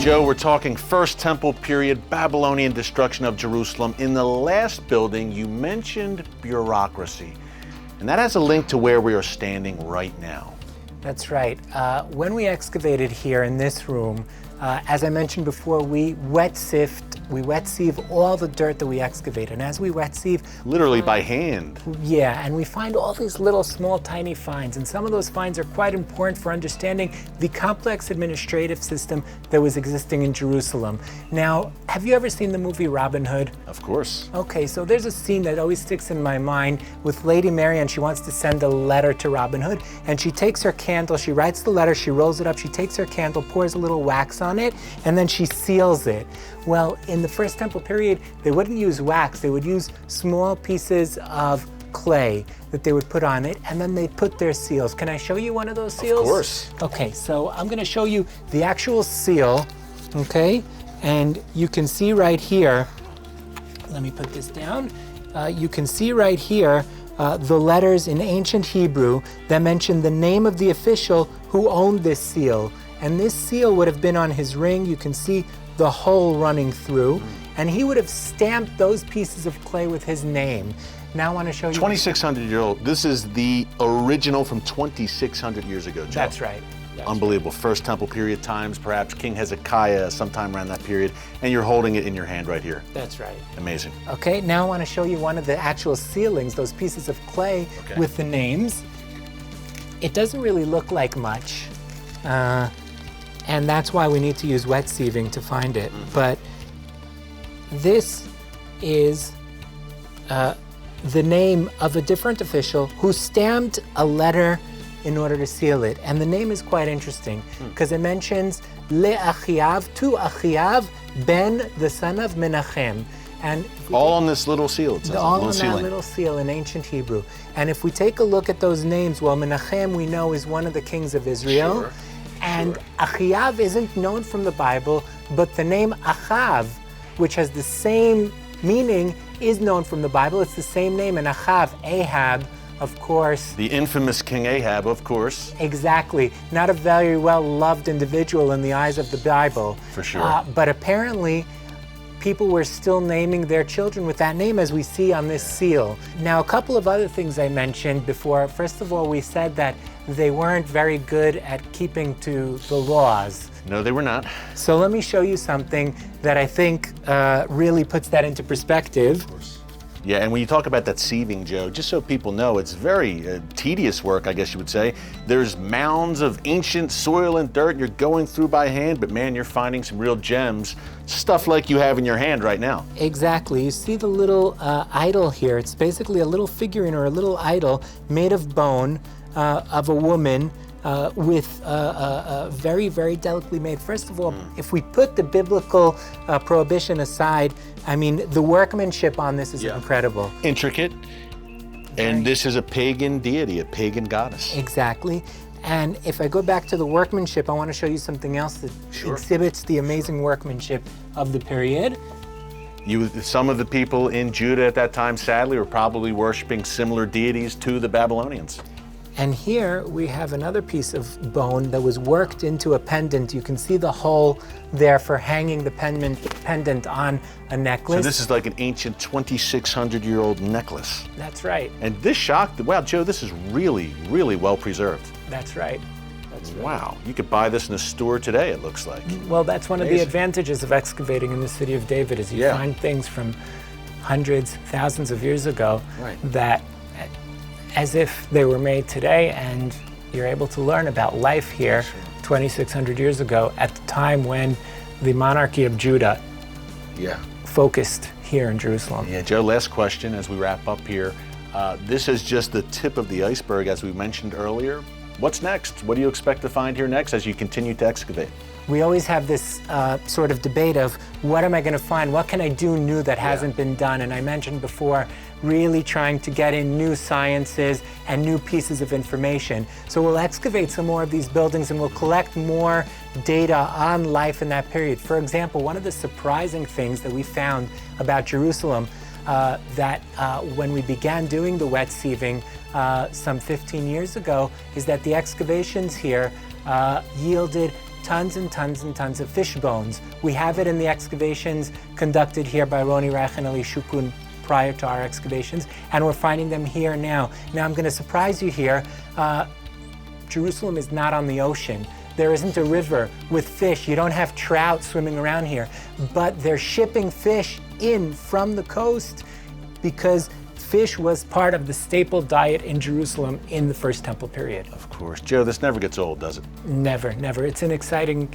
Joe, we're talking First Temple period, Babylonian destruction of Jerusalem. In the last building, you mentioned bureaucracy, and that has a link to where we are standing right now. That's right. When we excavated here in this room, as I mentioned before, we wet sieve all the dirt that we excavate. And as we wet sieve... Literally by hand. Yeah, and we find all these little, small, tiny finds. And some of those finds are quite important for understanding the complex administrative system that was existing in Jerusalem. Now, have you ever seen the movie Robin Hood? Of course. Okay, so there's a scene that always sticks in my mind with Lady Mary, and she wants to send a letter to Robin Hood. And she takes her candle, she writes the letter, she rolls it up, she takes her candle, pours a little wax on it, and then she seals it. Well, in the First Temple period, they wouldn't use wax, they would use small pieces of clay that they would put on it, and then they'd put their seals. Can I show you one of those seals? Of course. Okay, so I'm gonna show you the actual seal, okay? And you can see right here, let me put this down. You can see right here the letters in ancient Hebrew that mention the name of the official who owned this seal. And this seal would have been on his ring. You can see the hole running through. And he would have stamped those pieces of clay with his name. Now I want to show you... 2,600-year-old. This is the original from 2,600 years ago, Joe. That's right. Unbelievable. First Temple period times, perhaps King Hezekiah sometime around that period, and you're holding it in your hand right here. That's right. Amazing. Okay, now I want to show you one of the actual sealings, those pieces of clay with the names. It doesn't really look like much, and that's why we need to use wet sieving to find it. But this is the name of a different official who stamped a letter in order to seal it. And the name is quite interesting because it mentions Le'achiav, to Achiav, Ben, the son of Menachem. And all on this little seal, it says. All on that little seal in ancient Hebrew. And if we take a look at those names, well, Menachem we know is one of the kings of Israel. Sure. And Achiav isn't known from the Bible, but the name Achav, which has the same meaning, is known from the Bible. It's the same name, and Achav, Ahab, of course. The infamous King Ahab, of course. Exactly. Not a very well-loved individual in the eyes of the Bible. For sure. But apparently, people were still naming their children with that name, as we see on this seal. Now, a couple of other things I mentioned before. First of all, we said that they weren't very good at keeping to the laws. No, they were not. So let me show you something that I think really puts that into perspective. Of course. Yeah, and when you talk about that sieving, Joe, just so people know, it's very tedious work, I guess you would say. There's mounds of ancient soil and dirt you're going through by hand, but man, you're finding some real gems, stuff like you have in your hand right now. Exactly. You see the little idol here. It's basically a little figurine or a little idol made of bone of a woman with very, very delicately made. First of all, if we put the biblical prohibition aside, I mean, the workmanship on this is incredible. Intricate, and this is a pagan deity, a pagan goddess. Exactly. And if I go back to the workmanship, I want to show you something else that exhibits the amazing workmanship of the period. Some of the people in Judah at that time, sadly, were probably worshiping similar deities to the Babylonians. And here we have another piece of bone that was worked into a pendant. You can see the hole there for hanging the pendant on a necklace. So this is like an ancient 2,600-year-old necklace. That's right. And this shocked, wow, Joe, this is really, really well preserved. That's right. That's right. Wow, you could buy this in a store today, it looks like. Well, that's one of the advantages of excavating in the city of David, is you find things from hundreds, thousands of years ago that as if they were made today, and you're able to learn about life here 2,600 years ago at the time when the monarchy of Judah focused here in Jerusalem. Yeah, Joe, last question as we wrap up here. This is just the tip of the iceberg, as we mentioned earlier. What's next? What do you expect to find here next as you continue to excavate? We always have this sort of debate of what am I going to find? What can I do new that hasn't been done? And I mentioned before, really trying to get in new sciences and new pieces of information. So we'll excavate some more of these buildings and we'll collect more data on life in that period. For example, one of the surprising things that we found about Jerusalem when we began doing the wet sieving some 15 years ago is that the excavations here yielded tons and tons and tons of fish bones. We have it in the excavations conducted here by Roni Reich and Eli Shukun prior to our excavations, and we're finding them here now. Now I'm going to surprise you here. Jerusalem is not on the ocean. There isn't a river with fish. You don't have trout swimming around here, but they're shipping fish in from the coast because fish was part of the staple diet in Jerusalem in the First Temple period. Of course. Joe, this never gets old, does it? Never, never. It's an exciting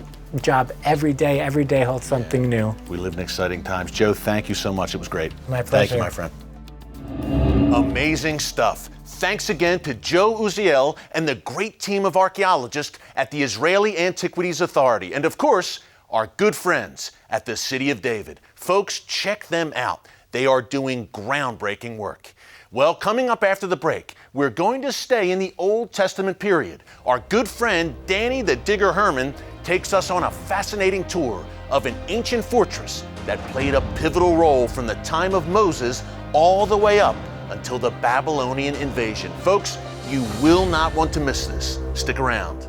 job every day. Every day holds something new. We live in exciting times. Joe, thank you so much. It was great. My pleasure. Thank you, my friend. Amazing stuff. Thanks again to Joe Uziel and the great team of archaeologists at the Israeli Antiquities Authority, and of course, our good friends at the City of David. Folks, check them out. They are doing groundbreaking work. Well, coming up after the break, we're going to stay in the Old Testament period. Our good friend Danny the Digger Herman takes us on a fascinating tour of an ancient fortress that played a pivotal role from the time of Moses all the way up until the Babylonian invasion. Folks, you will not want to miss this. Stick around.